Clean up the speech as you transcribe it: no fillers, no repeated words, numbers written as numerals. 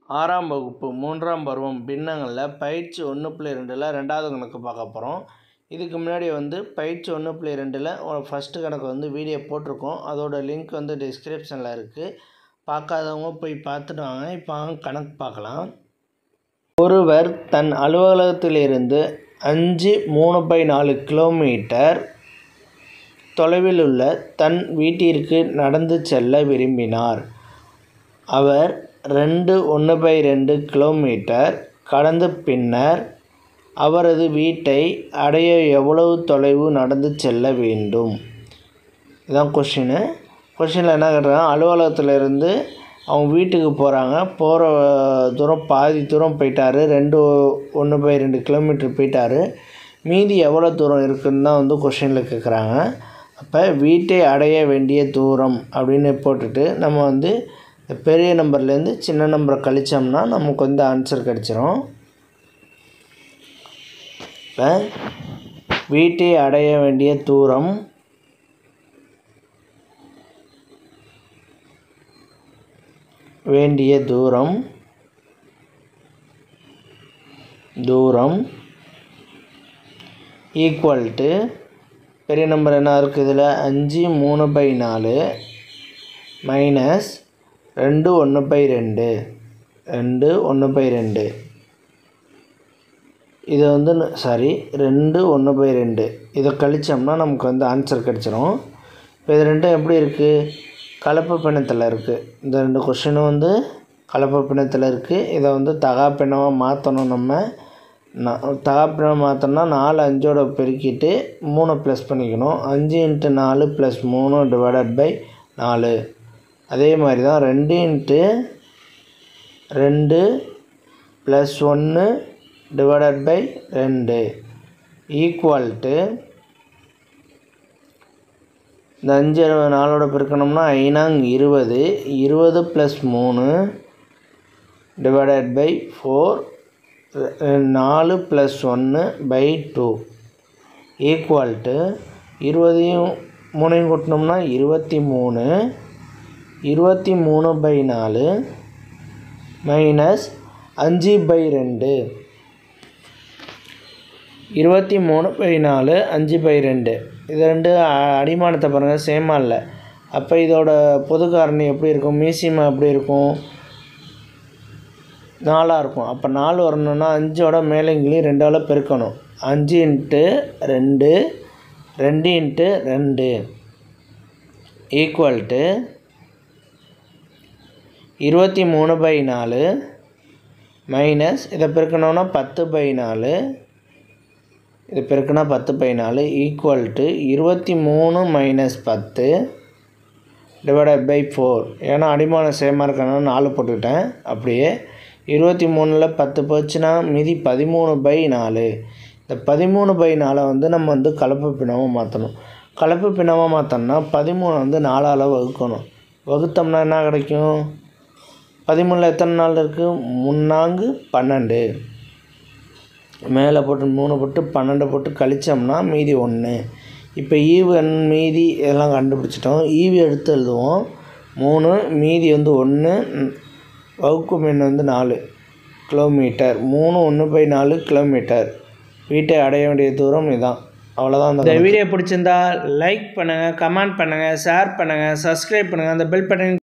ஆறாம் வகுப்பு 3ஆம் பருவம் பின்னங்களில் பயிற்சி 1.2ல் 2வது கணக்கு பார்க்க போகிறோம். இதுக்கு முன்னாடி பயிற்சி 1.2ல் ஃபஸ்ட்டு கணக்கு வீடியோ போட்டிருக்கோம். அதோட லிங்க் டிஸ்கிரிப்ஷனில் இருக்குது. பார்க்காதவங்க போய் பார்த்துட்டு வாங்க. இப்போ கணக்கு பார்க்கலாம். ஒருவர் தன் அலுவலகத்திலிருந்து 5 கிலோமீட்டர் தொலைவில் உள்ள தன் வீட்டிற்கு நடந்து செல்ல விரும்பினார். அவர் 2 கிலோமீட்டர் கடந்த பின்னர் அவரது வீட்டை அடைய எவ்வளவு தொலைவு நடந்து செல்ல வேண்டும்? இதுதான் கொஷினில் என்ன கேட்டாங்க, அலுவலகத்திலேருந்து அவங்க வீட்டுக்கு போகிறாங்க. போகிற தூரம் பாதி தூரம் போயிட்டார். 2 கிலோமீட்டர் போயிட்டார். மீதி எவ்வளோ தூரம் இருக்குதுன்னு தான் கொஷினில் கேட்குறாங்க. அப்போ வீட்டை அடைய வேண்டிய தூரம் அப்படின்னு போட்டுட்டு நம்ம பெரிய நம்பர்லேருந்து சின்ன நம்பரை கழித்தோம்னா நமக்கு ஆன்சர் கிடச்சிரும். இப்போ வீட்டை அடைய வேண்டிய தூரம் ஈக்குவல் டு பெரிய நம்பர் என்ன இருக்குது இதில் 5 மைனஸ் 2 1/2 இது 2 இதை கழித்தோம்னா நமக்கு ஆன்சர் கிடச்சிரும். இப்போ இது ரெண்டும் எப்படி இருக்குது? கலப்பு பின்னத்தில் இருக்குது. இந்த ரெண்டு கொஷினும் கலப்பு பின்னத்தில் இருக்குது. இதை தகாப்பின்னமாக மாற்றணும். நம்ம தகாப்பின்னமாக மாற்றோம்னா 4 5ஓட பெருக்கிட்டு 3 ப்ளஸ் பண்ணிக்கணும். 5 × 4 + 3 / 4. அதே மாதிரி தான் 2 × 2 + 1 / 2 ஈக்குவல் டு இந்த 5 4ஓட பெருக்கணும்னா 5 20 + 3 / 4 4 + 1/2 ஈக்குவல் டு 20 3 கூட்டினோம்னா 23 23/4 மைனஸ் 5/2 23/4 5/2 இது ரெண்டு அடிமானத்தை பாருங்கள், சேமாக இல்லை. அப்போ இதோட பொது காரணி எப்படி இருக்கும்? மீசிமா எப்படி இருக்கும்? 4ஆக இருக்கும். அப்போ 4 வரணுன்னா 5ஓட மேலேங்கிலையும் 2ஆல் பெருக்கணும். 5 × 2 2 × 2 ஈக்குவல் டு 23/4 மைனஸ் இதை பெருக்கணும்னா 10/4 இது பெருக்குனா 10/4 ஈக்குவல் டு 23 - 10 / 4. ஏன்னா அடிமானம் சேமாக இருக்கனால 4 போட்டுக்கிட்டேன். அப்படியே 23ல் 10 போச்சுன்னா மீதி 13/4. இந்த 13/4 நம்ம கலப்பு பின்னமாக மாற்றணும். கலப்பு பின்னமாக மாற்றோம்னா 13 4ஆல் வகுக்கணும். வகுத்தோம்னா என்ன கிடைக்கும்? 13ல் எத்தனை நாள் இருக்குது? 3 × 12. மேலே போட்டு 3 போட்டு 12 போட்டு கழித்தோம்னா மீதி 1. இப்போ ஈவு மீதி இதெல்லாம் கண்டுபிடிச்சிட்டோம். ஈவு எடுத்து எழுதுவோம். 3 மீதி 1 வகுக்கும் எண் 4 கிலோமீட்டர். 3 1/4 கிலோமீட்டர். வீட்டை அடைய வேண்டிய தூரம் இதுதான். அவ்வளோதான். இந்த வீடியோ பிடிச்சிருந்தா லைக் பண்ணுங்கள், கமெண்ட் பண்ணுங்கள், ஷேர் பண்ணுங்கள், சப்ஸ்கிரைப் பண்ணுங்கள். அந்த பெல் பட்டன்